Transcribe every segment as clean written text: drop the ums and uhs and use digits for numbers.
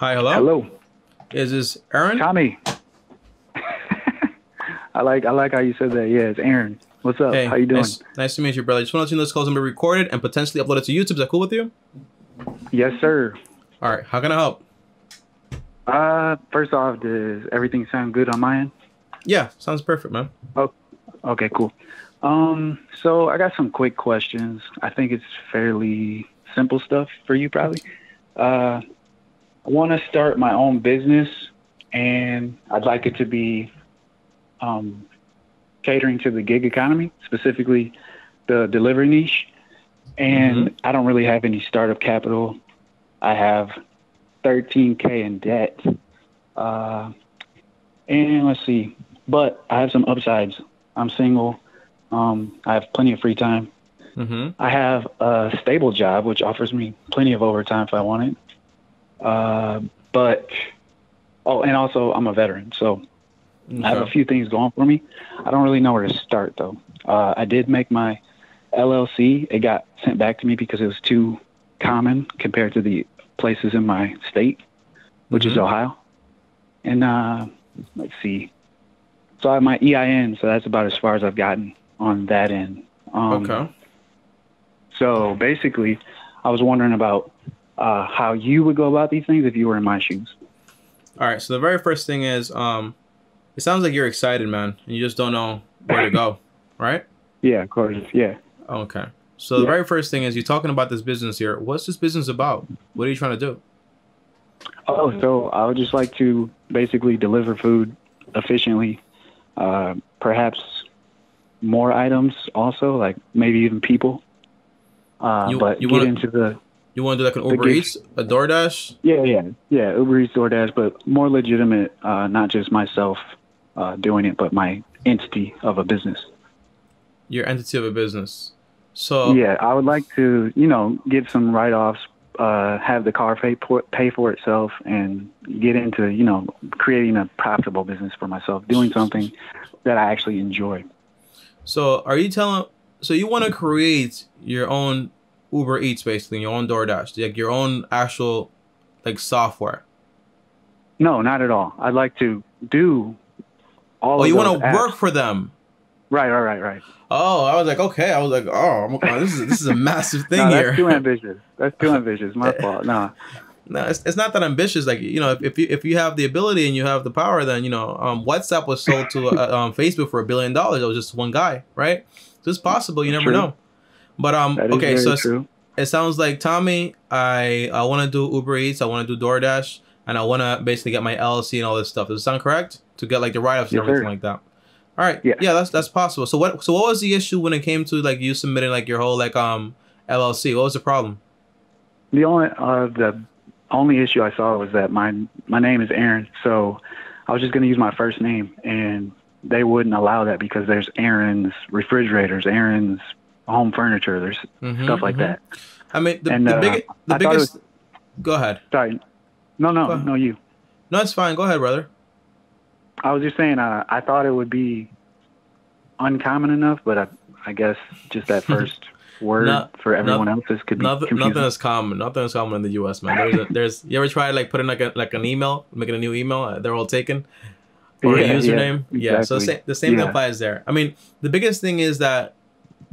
Hi, hello. Hello. Is this Aaron? Tommy. I like how you said that. Yeah, it's Aaron. What's up? Hey, how you doing? nice to meet you, brother. Just want to let you know this call's gonna be recorded and potentially uploaded to YouTube. Is that cool with you? Yes, sir. All right. How can I help? First off, does everything sound good on my end? Yeah, sounds perfect, man. Oh, okay, cool. So I got some quick questions. I think it's fairly simple stuff for you, probably. I want to start my own business, and I'd like it to be catering to the gig economy, specifically the delivery niche. And I don't really have any startup capital. I have $13K in debt. And let's see, but I have some upsides. I'm single. I have plenty of free time. I have a stable job, which offers me plenty of overtime if I want it. And also I'm a veteran, so I have a few things going for me. I don't really know where to start, though. I did make my LLC. It got sent back to me because it was too common compared to the places in my state, which is Ohio. And let's see. So I have my EIN, so that's about as far as I've gotten on that end. So basically, I was wondering about how you would go about these things if you were in my shoes. All right. So the very first thing is, it sounds like you're excited, man, and you just don't know where to go, right? Yeah, of course. Yeah. Okay. So the very first thing is you're talking about this business here. What's this business about? What are you trying to do? Oh, so I would just like to basically deliver food efficiently, perhaps more items also, like maybe even people. You want to do like an Uber Eats, a DoorDash? Yeah. Uber Eats, DoorDash, but more legitimate, not just myself doing it, but my entity of a business. Your entity of a business. So yeah, I would like to, get some write-offs, have the car pay for itself, and get into, creating a profitable business for myself, doing something that I actually enjoy. So so you want to create your own Uber Eats, basically, your own DoorDash, like your own actual like software? No, not at all. I'd like to do all of those. Oh, you want to work for them? Right. Oh, I was like, okay. I was like, oh, this is a massive thing here. That's too ambitious. That's too ambitious. My fault. No, it's not that ambitious. Like, if you have the ability and you have the power, then WhatsApp was sold to Facebook for $1 billion. It was just one guy, right? So it's possible. You never know. But okay, so it sounds like, Tommy, I want to do Uber Eats, I want to do DoorDash, and I want to basically get my LLC and all this stuff. Does it sound correct? To get like the write-offs and everything like that. All right. Yeah, that's possible. So what was the issue when it came to like you submitting like your whole like LLC? What was the problem? The only issue I saw was that my name is Aaron, so I was just going to use my first name, and they wouldn't allow that because there's Aaron's refrigerators, Aaron's home furniture, there's stuff like that. I mean, the biggest. Go ahead. Sorry. No, you. No, it's fine. Go ahead, brother. I was just saying, I thought it would be uncommon enough, but I guess just that first word for everyone else could be confusing. Nothing is common. Nothing is common in the U.S., man. There's you ever tried like putting like an email, making a new email? They're all taken. Or a username. Yeah, exactly. So the same thing applies there. I mean, the biggest thing is that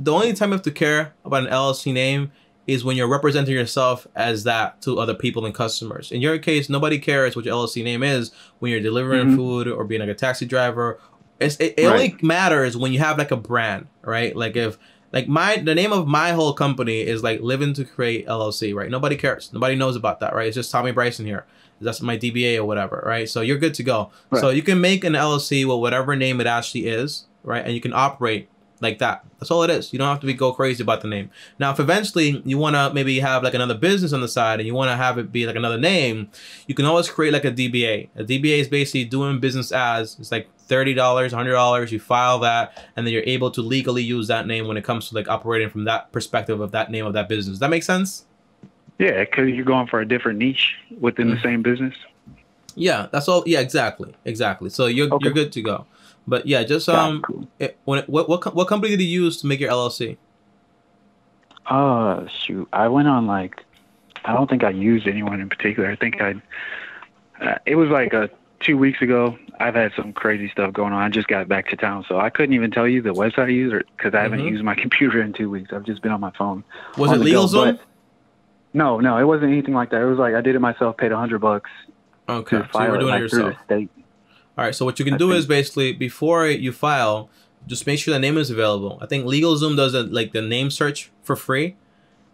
the only time you have to care about an LLC name is when you're representing yourself as that to other people and customers. In your case, nobody cares what your LLC name is when you're delivering food or being like a taxi driver. It only matters when you have like a brand, right? Like if like the name of my whole company is like Living to Create LLC, right? Nobody cares. Nobody knows about that, right? It's just Tommy Bryson here. That's my DBA or whatever, right? So you're good to go. So you can make an LLC with whatever name it actually is, right? And you can operate like that. That's all it is. You don't have to go crazy about the name. Now, if eventually you want to maybe have like another business on the side and you want to have it be like another name, you can always create like a DBA. A DBA is basically doing business as. It's like $30, $100. You file that, and then you're able to legally use that name when it comes to like operating from that perspective of that name of that business. Does that make sense? Yeah, because you're going for a different niche within the same business. Yeah, that's all. Yeah, exactly. So you're good to go. But yeah, just what company did you use to make your LLC? Shoot, I went on like, I don't think I used anyone in particular. I think I It was like 2 weeks ago. I've had some crazy stuff going on. I just got back to town, so I couldn't even tell you the website I use because I haven't used my computer in 2 weeks. I've just been on my phone. Was it LegalZoom? No, it wasn't anything like that. It was like I did it myself, paid $100. Okay, so you were doing it yourself. All right, so what you can do is basically before you file, just make sure the name is available. I think LegalZoom does like the name search for free.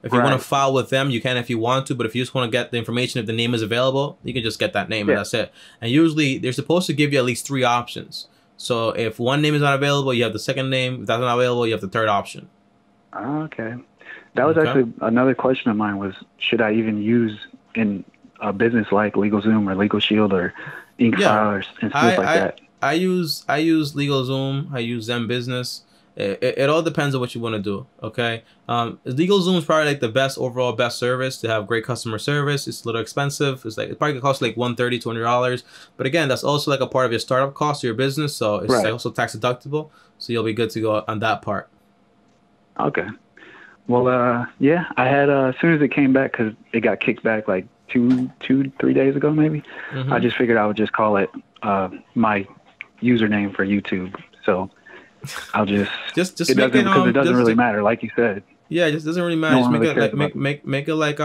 If you want to file with them, you can if you want to, but if you just want to get the information, if the name is available, you can just get that name and that's it. And usually they're supposed to give you at least 3 options. So if one name is not available, you have the second name. If that's not available, you have the third option. Okay. That was actually another question of mine was, should I even use in a business like LegalZoom or LegalShield or InkFile and stuff like that? I use LegalZoom. I use Zen Business. It all depends on what you want to do. Okay. LegalZoom is probably like the overall best service to have great customer service. It's a little expensive. It's probably costs like $130, $200. But again, that's also like a part of your startup cost of your business. So it's also tax deductible. So you'll be good to go on that part. Okay. Well, yeah, I had, as soon as it came back, because it got kicked back like 3 days ago, maybe, I just figured I would just call it my username for YouTube. So I'll just it doesn't really matter, like you said. Yeah, it just doesn't really matter. Just make it like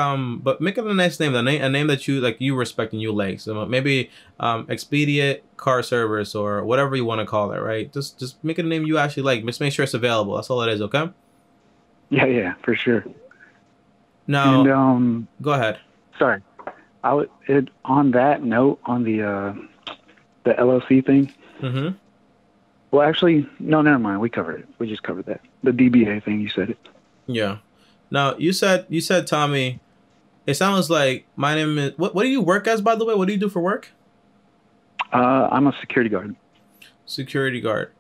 but make it a nice name, a name that you respect and you like. So maybe Expedient Car Service or whatever you want to call it, right? Just make it a name you actually like. Just make sure it's available. That's all it is, okay? Yeah, for sure. Now, and, go ahead. Sorry, on that note, on the LLC thing. Well, actually, no, never mind. We covered it. We just covered that. The DBA thing, you said it. Yeah. Now, you said, Tommy, it sounds like my name is... What do you work as, by the way? What do you do for work? I'm a security guard. Security guard.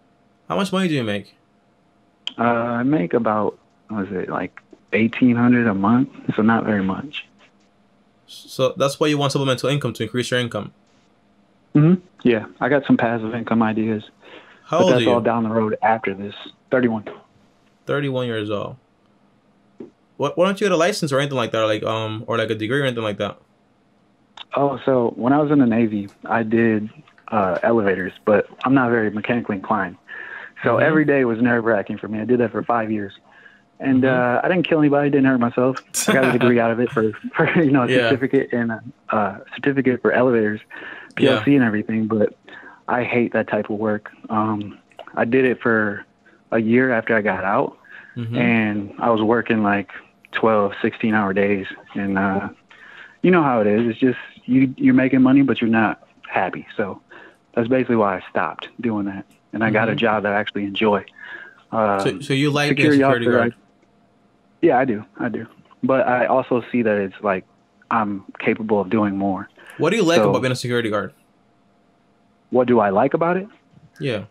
How much money do you make? I make about, like $1,800 a month, so not very much. So that's why you want supplemental income, to increase your income? Yeah, I got some passive income ideas. How old are you? That's all down the road after this. 31. 31 years old. Why don't you get a license or anything like that, or like a degree or anything like that? Oh, so when I was in the Navy, I did elevators, but I'm not very mechanically inclined. So every day was nerve-wracking for me. I did that for 5 years. And I didn't kill anybody, didn't hurt myself. I got a degree out of it for a certificate and a certificate for elevators, PLC and everything, but I hate that type of work. I did it for a year after I got out, and I was working like 12, 16-hour days. And you know how it is. It's just you're making money, but you're not happy. So that's basically why I stopped doing that. And I got a job that I actually enjoy. So you like being a security guard? Yeah, I do. But I also see that it's like I'm capable of doing more. What do you like about being a security guard? What do I like about it? Yeah.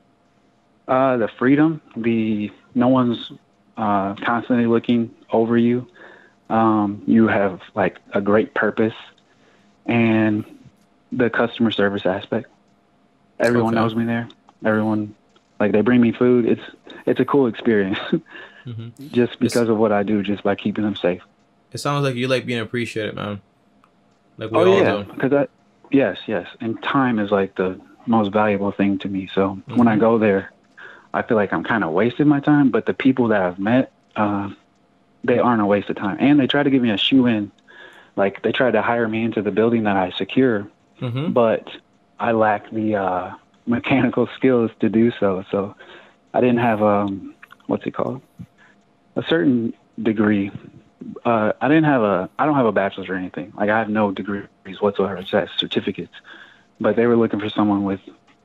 The freedom, no one's constantly looking over you. You have like a great purpose, and the customer service aspect. Everyone knows me there. Everyone, like, they bring me food. It's a cool experience. Just because of what I do, just by keeping them safe. It sounds like you like being appreciated, man. Like we all do. Because yes, and time is like the most valuable thing to me. So when I go there, I feel like I'm kind of wasting my time. But the people that I've met, they aren't a waste of time, and they try to give me a shoe in. Like, they tried to hire me into the building that I secure, but I lack the mechanical skills to do so. So I didn't have what's it called? A certain degree. I don't have a bachelor's or anything. Like, I have no degrees whatsoever, just certificates. But they were looking for someone with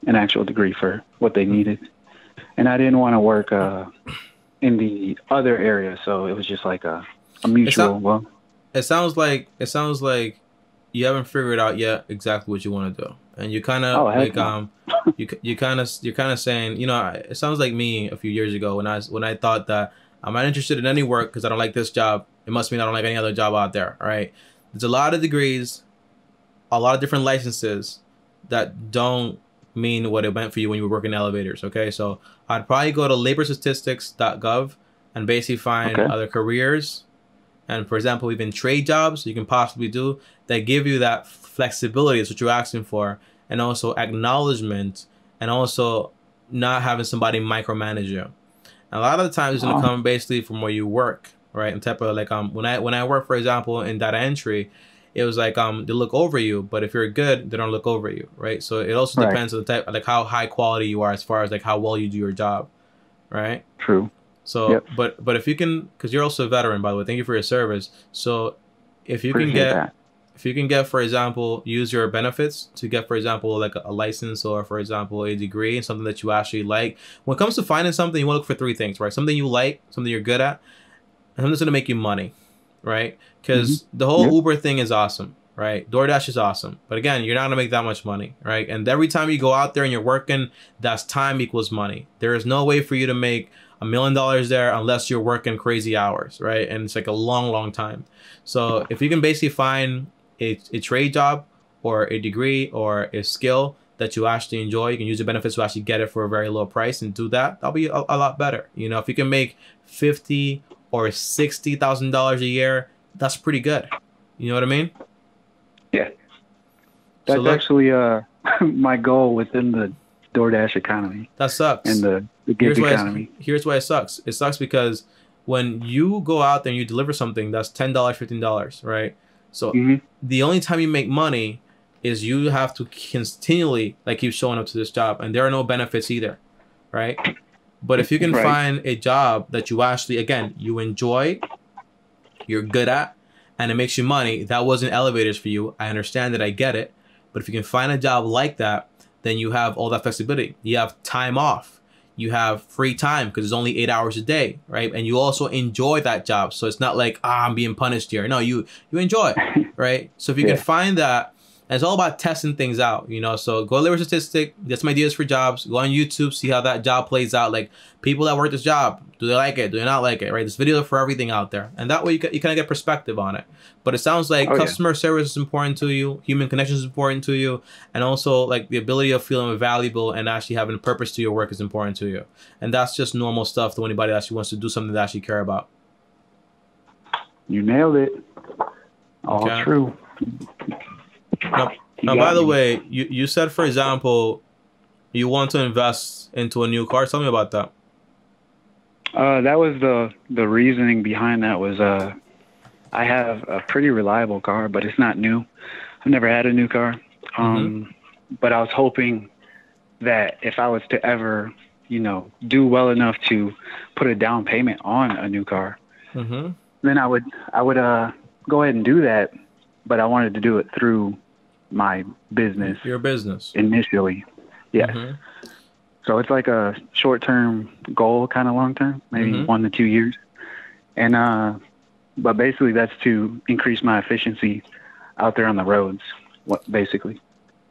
an actual degree for what they needed. And I didn't want to work in the other area, so it was just like a mutual. It sounds like you haven't figured out yet exactly what you want to do, and you kind of you're kind of saying, it sounds like me a few years ago when I thought that I'm not interested in any work because I don't like this job. It must mean I don't like any other job out there. All right, there's a lot of degrees, a lot of different licenses that don't mean what it meant for you when you were working elevators. Okay, so I'd probably go to laborstatistics.gov and basically find other careers and for example, even trade jobs you can possibly do that give you that flexibility. Is what you're asking for, and also acknowledgement, and also not having somebody micromanage you. And a lot of the times it's gonna come basically from where you work, right? And type of like when I work, for example, in data entry, it was like they look over you, but if you're good, they don't look over you, right? So it also depends on the type, like how high quality you are as far as like how well you do your job, right? True. So, but if you can, because you're also a veteran, by the way, thank you for your service. So, if you Appreciate can get, that. if you can get, for example, use your benefits to get, for example, like a license or, for example, a degree in something that you actually like. When it comes to finding something, you want to look for three things, right? Something you like, something you're good at, and something that's going to make you money, right? Because the whole Uber thing is awesome, right? DoorDash is awesome. But again, you're not going to make that much money, right? And every time you go out there and you're working, that's time equals money. There is no way for you to make $1 million there unless you're working crazy hours, right? And it's like a long, long time. So if you can basically find a trade job or a degree or a skill that you actually enjoy, you can use the benefits to actually get it for a very low price and do that, that'll be a lot better. You know, if you can make $50,000 or $60,000 a year, that's pretty good. You know what I mean? Yeah. That's actually my goal within the DoorDash economy. That sucks. And the gig economy. Here's why it sucks. It sucks because when you go out there and you deliver something that's $10, $15, right? So the only time you make money is you have to continually like keep showing up to this job, and there are no benefits either, right? But if you can find a job that you actually, again, you enjoy, you're good at, and it makes you money, that wasn't elevators for you. I understand that, I get it. But if you can find a job like that, then you have all that flexibility. You have time off. You have free time because it's only 8 hours a day, right? And you also enjoy that job. So it's not like, I'm being punished here. No, you enjoy it, right? So if you can find that, and it's all about testing things out, you know? So go Labor Statistic, get some ideas for jobs, go on YouTube, see how that job plays out. Like people that work this job, do they like it? Do they not like it, right? There's video for everything out there. And that way you kind of get perspective on it. But it sounds like customer service is important to you, human connections is important to you, and also like the ability of feeling valuable and actually having a purpose to your work is important to you. And that's just normal stuff to anybody that actually wants to do something they actually care about. You nailed it. All true. Now, by the way, you said, for example, you want to invest into a new car. Tell me about that. That was the reasoning behind that was I have a pretty reliable car, but it's not new. I've never had a new car. But I was hoping that if I was to ever, you know, do well enough to put a down payment on a new car, then I would go ahead and do that. But I wanted to do it through my business. Your business. Initially. Yes. So it's like a short-term goal, kind of long-term, maybe 1 to 2 years. And, but basically that's to increase my efficiency out there on the roads, basically.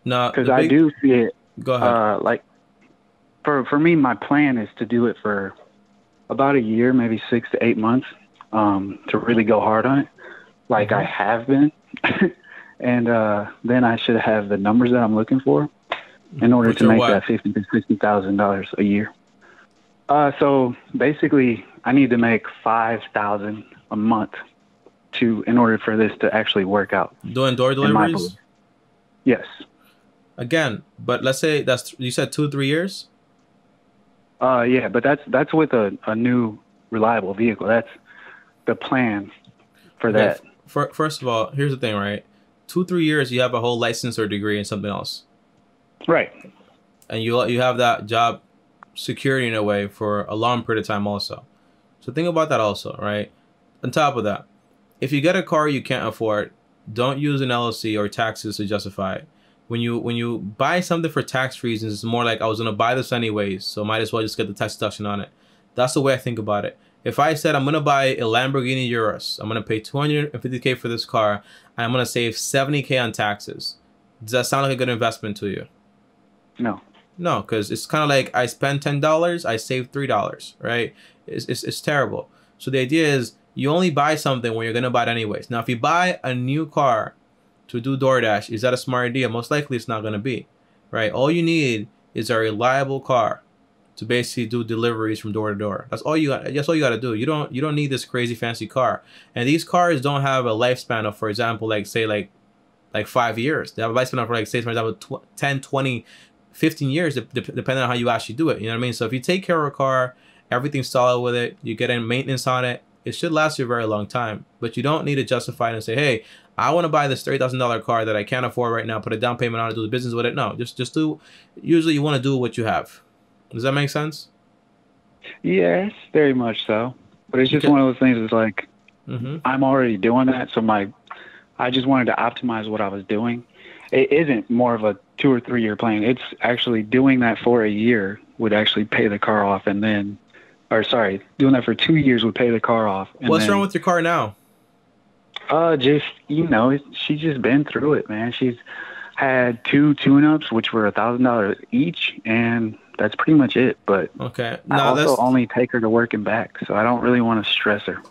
No, because I do see it. Go ahead. Like for me, my plan is to do it for about a year, maybe 6 to 8 months, to really go hard on it. Like I have been. And then I should have the numbers that I'm looking for in order to make that $50,000 to $60,000 a year. So basically, I need to make $5,000 a month in order for this to actually work out. Doing door deliveries? Yes. Again, but let's say you said 2 to 3 years. Yeah, but that's with a new reliable vehicle. That's the plan for that. First of all, here's the thing, right? 2 to 3 years, you have a whole license or degree in something else, right? And you have that job security in a way for a long period of time also. So think about that also, right? On top of that, if you get a car you can't afford, don't use an LLC or taxes to justify it. When you buy something for tax reasons, it's more like I was gonna buy this anyways, so might as well just get the tax deduction on it. That's the way I think about it. If I said I'm gonna buy a Lamborghini Urus, I'm gonna pay $250K for this car, and I'm gonna save $70K on taxes, does that sound like a good investment to you? No. No, because it's kind of like I spend $10, I save $3, right? It's terrible. So the idea is you only buy something when you're gonna buy it anyways. Now, if you buy a new car to do DoorDash, is that a smart idea? Most likely it's not gonna be, right? All you need is a reliable car to basically do deliveries from door to door. That's all you got. That's all you got to do. You don't need this crazy fancy car. And these cars don't have a lifespan of, for example, like say like 5 years. They have a lifespan of like say for example 10, 20, 15 years, depending on how you actually do it. You know what I mean? So if you take care of a car, everything's solid with it, you get in maintenance on it, it should last you a very long time. But you don't need to justify it and say, hey, I want to buy this $30,000 car that I can't afford right now, put a down payment on it, do the business with it. No, just do, usually you want to do what you have. Does that make sense? Yes, very much so. But it's just one of those things, it's like, I'm already doing that, so I just wanted to optimize what I was doing. It isn't more of a 2 or 3 year plan. It's actually doing that for a year would actually pay the car off, and then, or sorry, doing that for 2 years would pay the car off. And what's wrong with your car now? Just, you know, she's just been through it, man. She's had 2 tune-ups, which were $1,000 each, and that's pretty much it. But okay, I also only take her to work and back, so I don't really want to stress her.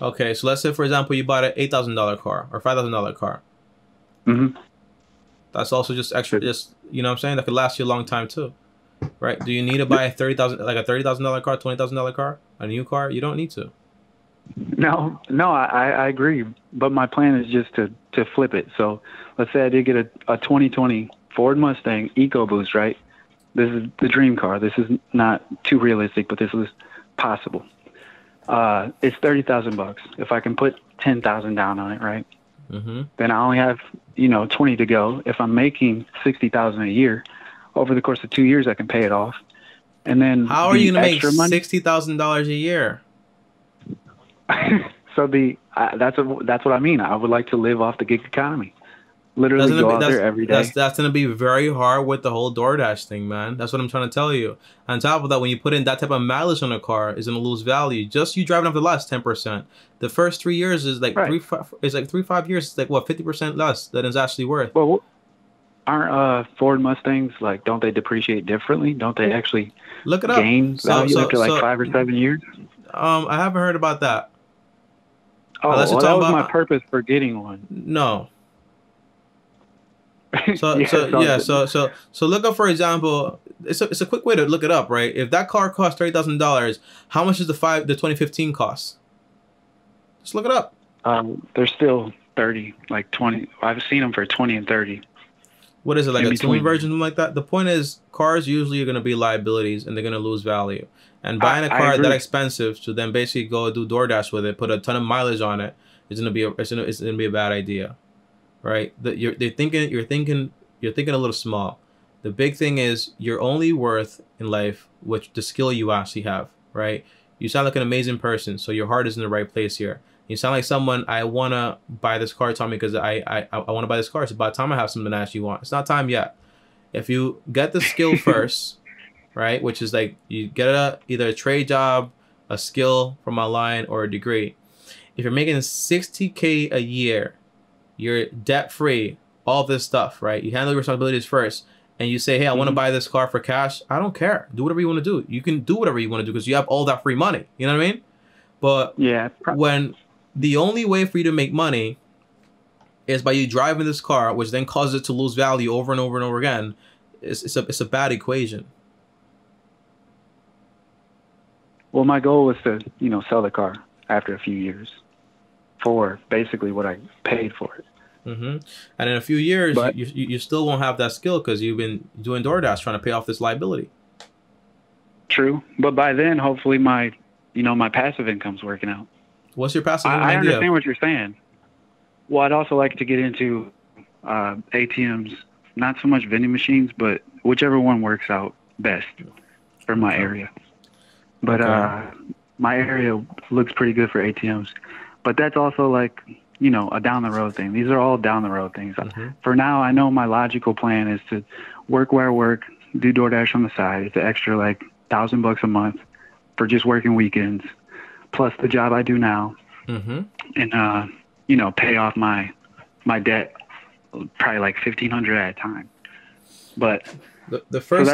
Okay, so let's say, for example, you bought an $8,000 car or $5,000 car. That's also just extra, just, you know what I'm saying? That could last you a long time too, right? Do you need to buy a $30,000 car, $20,000 car, a new car? You don't need to. No, I agree. But my plan is just to flip it. So let's say I did get a 2020 Ford Mustang EcoBoost, right? This is the dream car. This is not too realistic, but this was possible. It's $30,000. If I can put 10,000 down on it, right? Then I only have, you know, 20 to go. If I'm making 60,000 a year, over the course of 2 years, I can pay it off. And then how are you gonna make $60,000 a year? So that's what I mean. I would like to live off the gig economy. Literally go out there every day. That's going to be very hard with the whole DoorDash thing, man. That's what I'm trying to tell you. On top of that, when you put in that type of mileage on a car, it's going to lose value. Just you driving off the lot is 10%. The first 3 years is like 3-5 years. It's like what, 50% less than it's actually worth. Well, aren't Ford Mustangs, like, don't they depreciate differently? Don't they actually look it up, gain value after like 5 or 7 years? I haven't heard about that. Oh, well, that was my purpose for getting one. No. So look up, for example, it's a quick way to look it up, right? If that car costs $30,000, how much does the 2015 cost? Just look it up. They're still 30, like 20. I've seen them for 20 and 30. What is it, like a tune version, something like that? The point is, cars usually are going to be liabilities and they're going to lose value. And buying a car that expensive to then basically go do DoorDash with it, put a ton of mileage on it, is going to be a bad idea, right? You're thinking a little small. The big thing is you're only worth in life with the skill you actually have, right? You sound like an amazing person, so your heart is in the right place here. You sound like someone, I want to buy this car, Tommy, because I want to buy this car. So by the time I have something I actually want, it's not time yet. If you get the skill first, right, which is like you get either a trade job, a skill from online, or a degree. If you're making $60K a year, you're debt-free, all this stuff, right? You handle your responsibilities first, and you say, hey, I want to buy this car for cash. I don't care. Do whatever you want to do. You can do whatever you want to do because you have all that free money. You know what I mean? But yeah, when the only way for you to make money is by you driving this car, which then causes it to lose value over and over and over again, it's a bad equation. Well, my goal was to, you know, sell the car after a few years for basically what I paid for it. And in a few years, you still won't have that skill because you've been doing DoorDash trying to pay off this liability. True. But by then, hopefully my passive income's working out. What's your passive income? I understand what you're saying. Well, I'd also like to get into ATMs, not so much vending machines, but whichever one works out best for my area. But my area looks pretty good for ATMs. But that's also like, you know, a down the road thing. These are all down the road things. For now, I know my logical plan is to work where I work, do DoorDash on the side. It's an extra like $1,000 a month for just working weekends, plus the job I do now, and you know, pay off my debt, probably like $1,500 at a time. But the first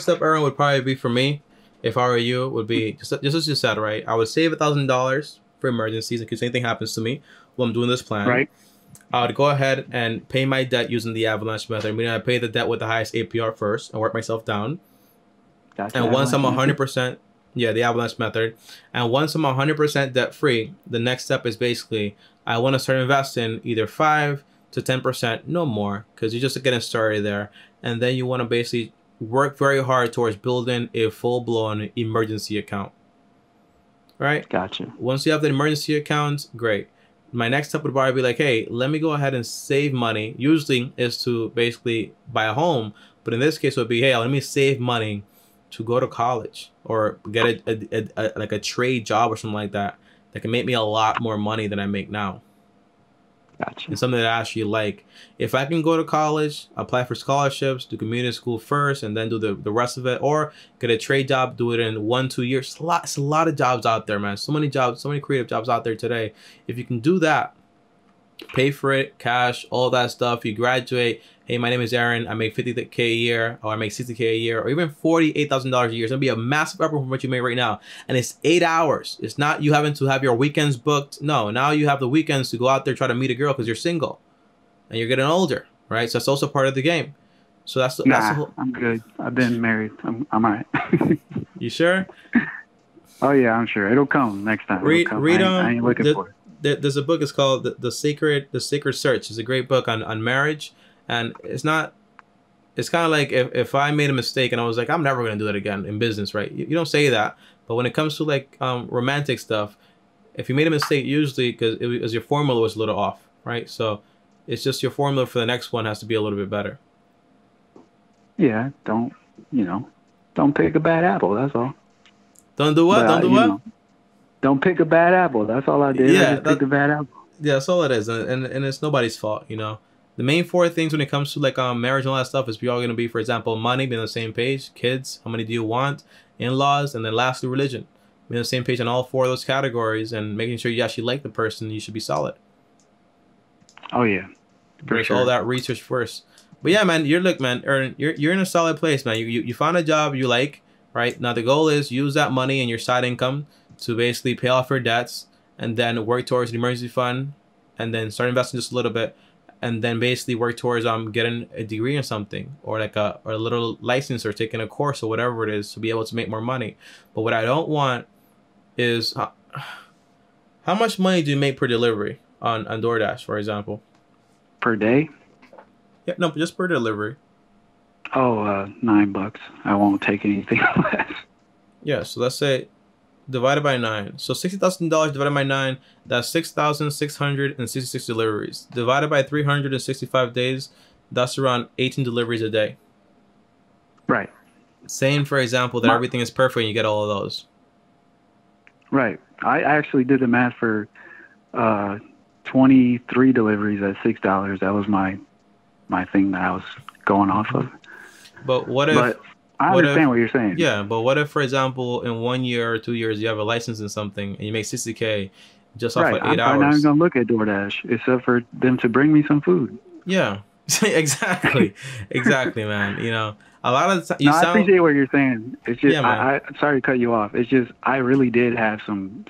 step, Aaron, would probably be for me, if I were you, would be just as you said, right? I would save $1,000 for emergencies in case anything happens to me while I'm doing this plan. Right. I would go ahead and pay my debt using the avalanche method. Meaning I pay the debt with the highest APR first and work myself down. Gotcha. And once I'm 100%, yeah, the avalanche method. And once I'm 100% debt free, the next step is basically I want to start investing either 5 to 10%, no more, because you're just getting started there. And then you want to basically work very hard towards building a full-blown emergency account. Right? Gotcha. Once you have the emergency account, great. My next step would probably be like, hey, let me go ahead and save money. Usually is to basically buy a home. But in this case, it would be, hey, let me save money to go to college or get like a trade job or something like that can make me a lot more money than I make now. Gotcha. And something that I actually like. If I can go to college, apply for scholarships, do community school first, and then do the rest of it, or get a trade job, do it in 1-2 years. It's a lot of jobs out there, man. So many jobs, so many creative jobs out there today. If you can do that, pay for it, cash, all that stuff. You graduate. Hey, my name is Aaron. I make $50K a year, or I make $60K a year, or even $48,000 a year. It's gonna be a massive upgrade from what you make right now, and it's 8 hours. It's not you having to have your weekends booked. No, now you have the weekends to go out there try to meet a girl because you're single, and you're getting older, right? So that's also part of the game. So that's the whole. I'm good. I've been married. I'm all right. You sure? Oh yeah, I'm sure it'll come next time. Read I ain't looking for it. There's a book. It's called the Sacred Search. It's a great book on marriage. And it's kind of like if I made a mistake and I was like, I'm never going to do that again in business, right? You don't say that. But when it comes to like romantic stuff, if you made a mistake, usually because your formula was a little off, right? So it's just your formula for the next one has to be a little bit better. Yeah, don't pick a bad apple. That's all. Don't do what? Don't do what? Don't pick a bad apple. That's all I did. Yeah, I just picked a bad apple. Yeah, that's all it is. And it's nobody's fault, you know. The main 4 things when it comes to like marriage and all that stuff is we all going to be, for example, money, being on the same page, kids, how many do you want, in-laws, and then lastly, religion. Being on the same page on all 4 of those categories and making sure you actually like the person, you should be solid. Oh yeah, for sure. All that research first. But yeah, man, you're in a solid place, man. You found a job you like, right? Now the goal is use that money and your side income to basically pay off your debts and then work towards an emergency fund and then start investing just a little bit. And then basically work towards getting a degree in something or like a little license or taking a course or whatever it is to be able to make more money. But what I don't want is how much money do you make per delivery on DoorDash, for example? Per day? Yeah, no, just per delivery. Oh, $9. I won't take anything less. Yeah, so let's say divided by 9. So $60,000 divided by 9, that's 6,666 deliveries. Divided by 365 days, that's around 18 deliveries a day. Right. Saying, for example, that everything is perfect and you get all of those. Right. I actually did the math for 23 deliveries at $6. That was my thing that I was going off of. But what if... I understand what you're saying. Yeah, but what if, for example, in 1 year or 2 years, you have a license in something and you make $60K just off of 8 hours? I'm not even going to look at DoorDash except for them to bring me some food. Yeah, exactly. Exactly, man. You know, a lot of the time... I appreciate what you're saying. It's just, yeah, sorry to cut you off. It's just, I really did have some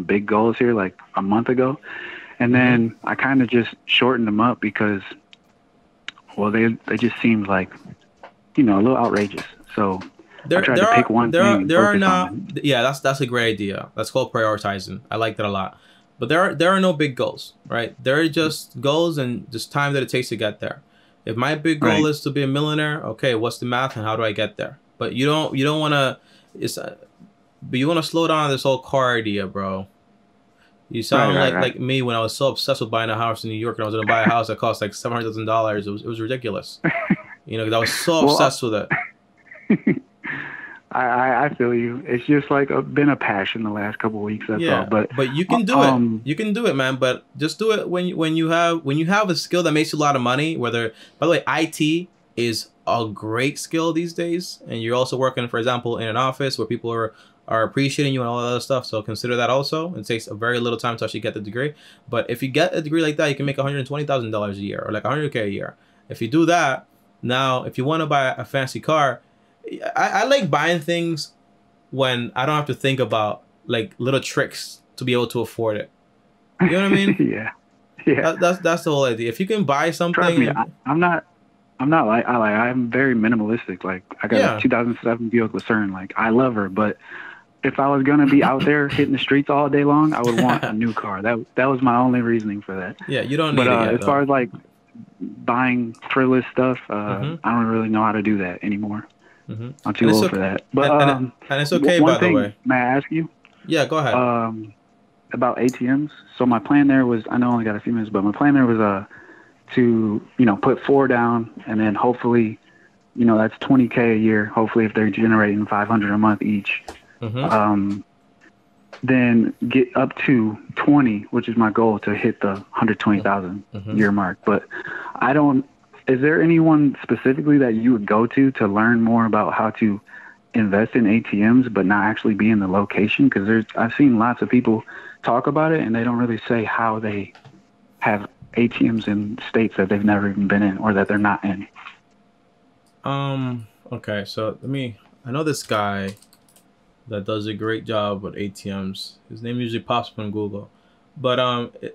big goals here like a month ago. And then I kind of just shortened them up because, well, they just seemed like, a little outrageous. So I tried to pick one thing. Yeah, that's a great idea. That's called prioritizing. I like that a lot. But there are no big goals, right? There are just goals and just time that it takes to get there. If my big goal is to be a millionaire, okay, what's the math and how do I get there? But you don't want to. But you want to slow down this whole car idea, bro. You sound like me when I was so obsessed with buying a house in New York and I was going to buy a house that cost like $700,000. It was ridiculous. Because I was so obsessed with it. I feel you. It's just like been a passion the last couple of weeks. That's all. But you can do it. You can do it, man. But just do it when you have a skill that makes you a lot of money. Whether, by the way, IT is a great skill these days, and you're also working, for example, in an office where people are appreciating you and all that other stuff. So consider that also. It takes a very little time to actually get the degree. But if you get a degree like that, you can make $120,000 a year or like $100K a year. If you do that. Now, if you want to buy a fancy car, I like buying things when I don't have to think about like little tricks to be able to afford it. You know what I mean? Yeah. That's the whole idea. If you can buy something, trust me, I'm I'm not like I'm very minimalistic. Like I got a 2007 Buick Lucerne. Like I love her, but if I was gonna be out there hitting the streets all day long, I would want a new car. That was my only reasoning for that. Yeah, you don't need it yet, as far as like buying frivolous stuff, I don't really know how to do that anymore. I'm too old for that. But and it's okay, by the way. May I ask you? Yeah, go ahead. About ATMs. So my plan there was, I know I only got a few minutes, but my plan there was to put 4 down, and then hopefully, that's $20K a year. Hopefully, if they're generating $500 a month each, then get up to 20, which is my goal, to hit the 120,000 year mark. But I don't. Is there anyone specifically that you would go to learn more about how to invest in ATMs, but not actually be in the location? Because I've seen lots of people talk about it, and they don't really say how they have ATMs in states that they've never even been in or that they're not in. Okay, so I know this guy that does a great job with ATMs. His name usually pops up on Google, but let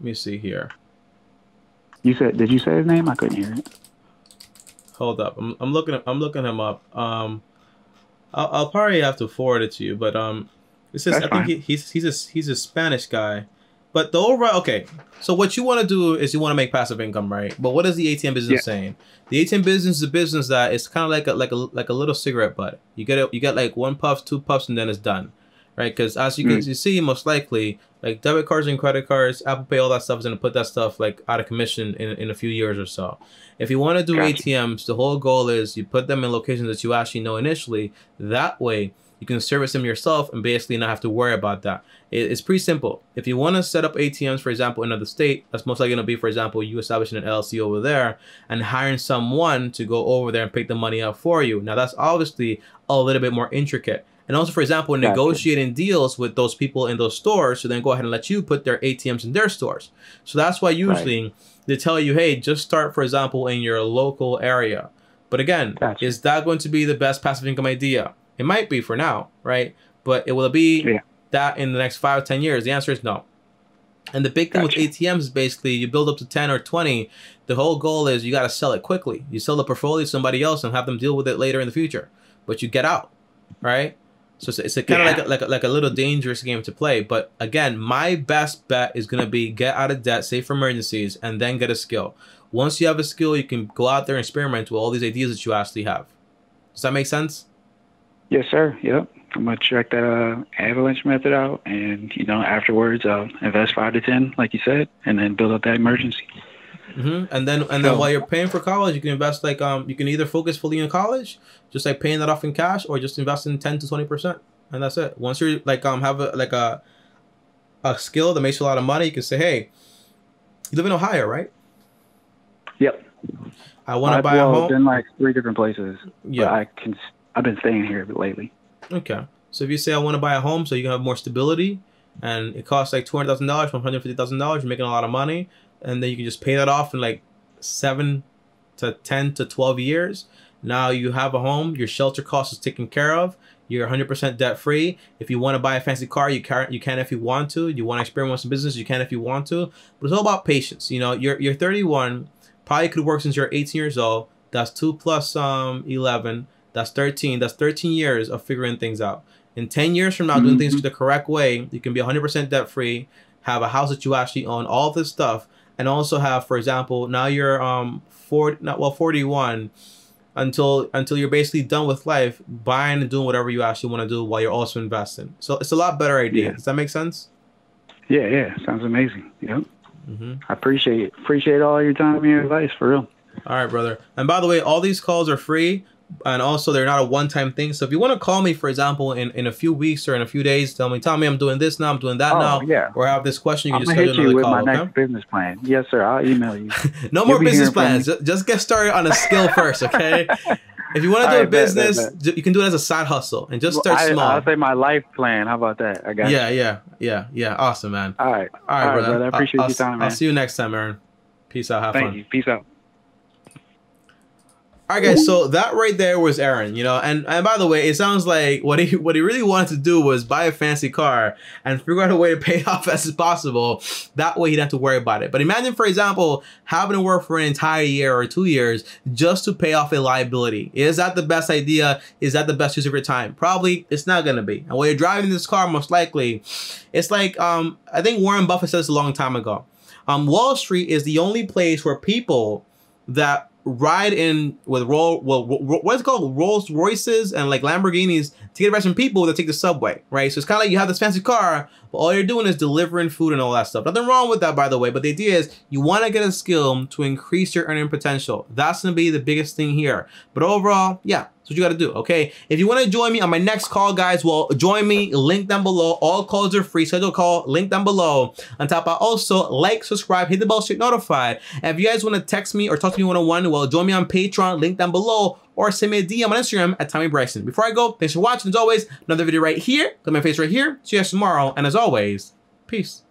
me see here. Did you say his name? I couldn't hear it. Hold up, I'm looking him up. I'll probably have to forward it to you, but it says I think he's a Spanish guy. But the overall, okay, so what you want to do is you want to make passive income, right? But what is the ATM business saying? The ATM business is a business that is kind of like a little cigarette butt. You get like 1 puff, 2 puffs, and then it's done, right? Because as you see, most likely, like debit cards and credit cards, Apple Pay, all that stuff is gonna put that stuff like out of commission in a few years or so. If you want to do ATMs, the whole goal is you put them in locations that you actually know initially. That way, you can service them yourself and basically not have to worry about that. It's pretty simple. If you want to set up ATMs, for example, in another state, that's most likely going to be, for example, you establishing an LLC over there and hiring someone to go over there and pick the money up for you. Now, that's obviously a little bit more intricate. And also, for example, negotiating deals with those people in those stores to then go ahead and let you put their ATMs in their stores. So that's why usually they tell you, hey, just start, for example, in your local area. But again, is that going to be the best passive income idea? It might be for now, right? But it will be that in the next 5 or 10 years? The answer is no. And the big thing with ATMs is basically you build up to 10 or 20. The whole goal is you got to sell it quickly. You sell the portfolio to somebody else and have them deal with it later in the future. But you get out, right? So it's a kind of like a little dangerous game to play. But again, my best bet is going to be get out of debt, save for emergencies, and then get a skill. Once you have a skill, you can go out there and experiment with all these ideas that you actually have. Does that make sense? Yes, sir. Yep. I'm going to check that avalanche method out. And, afterwards, I'll invest 5 to 10, like you said, and then build up that emergency. And then while you're paying for college, you can invest you can either focus fully in college, just like paying that off in cash, or just invest in 10 to 20%, and that's it. Once you're have a skill that makes you a lot of money, you can say, hey, you live in Ohio, right? Yep. I want to buy a home. I've been like 3 different places. Yeah. But I've been staying here lately. Okay. So if you say I want to buy a home so you can have more stability, and it costs like $200,000, $150,000, you're making a lot of money, and then you can just pay that off in like 7 to 10 to 12 years. Now you have a home, your shelter cost is taken care of, you're 100% debt free. If you want to buy a fancy car, you can if you want to. You want to experiment with some business, you can if you want to. But it's all about patience. You're 31, probably could work since you're 18 years old. That's 2 plus 11. That's 13. That's 13 years of figuring things out. In 10 years from now, doing things the correct way, you can be 100% debt free, have a house that you actually own, all this stuff, and also have, for example, now you're 41 until you're basically done with life, buying and doing whatever you actually want to do while you're also investing. So it's a lot better idea. Does that make sense? Yeah. Sounds amazing. Yep. I appreciate all your time and your advice, for real. All right, brother. And by the way, all these calls are free. And also, they're not a one-time thing. So if you want to call me, for example, in a few weeks or in a few days, tell me, I'm doing this now, I'm doing that now. Yeah. Or I have this question, you can just schedule another call. I'm going to hit you with my next business plan. Yes, sir. I'll email you. No more business plans. Just get started on a skill first, okay? If you want to do a business, you can do it as a side hustle and just start small. I'll say my life plan. How about that? I got you. Yeah. Awesome, man. All right, brother. I appreciate your time, man. I'll see you next time, Aaron. Peace out. Have fun. Thank you. Peace out. All right, guys, so that right there was Aaron, you know, and by the way, it sounds like what he really wanted to do was buy a fancy car and figure out a way to pay it off as possible. That way he'd have to worry about it. But imagine, for example, having to work for an entire year or 2 years just to pay off a liability. Is that the best idea? Is that the best use of your time? Probably it's not going to be. And when you're driving this car, most likely, it's like, I think Warren Buffett said this a long time ago. Wall Street is the only place where people that ride in with what's called Rolls Royces and like Lamborghinis to get advice from people that take the subway, right? So it's kind of like you have this fancy car, but all you're doing is delivering food and all that stuff. Nothing wrong with that, by the way, but the idea is you want to get a skill to increase your earning potential. That's going to be the biggest thing here. But overall, yeah, that's what you got to do, okay? If you want to join me on my next call, guys, well, join me, link down below. All calls are free. Schedule a call, link down below. On top, I also like, subscribe, hit the bell, get notified. And if you guys want to text me or talk to me one-on-one, well, join me on Patreon, link down below, or send me a DM on Instagram at Tommy Bryson. Before I go, thanks for watching. As always, another video right here. Got my face right here. See you guys tomorrow. And as always, peace.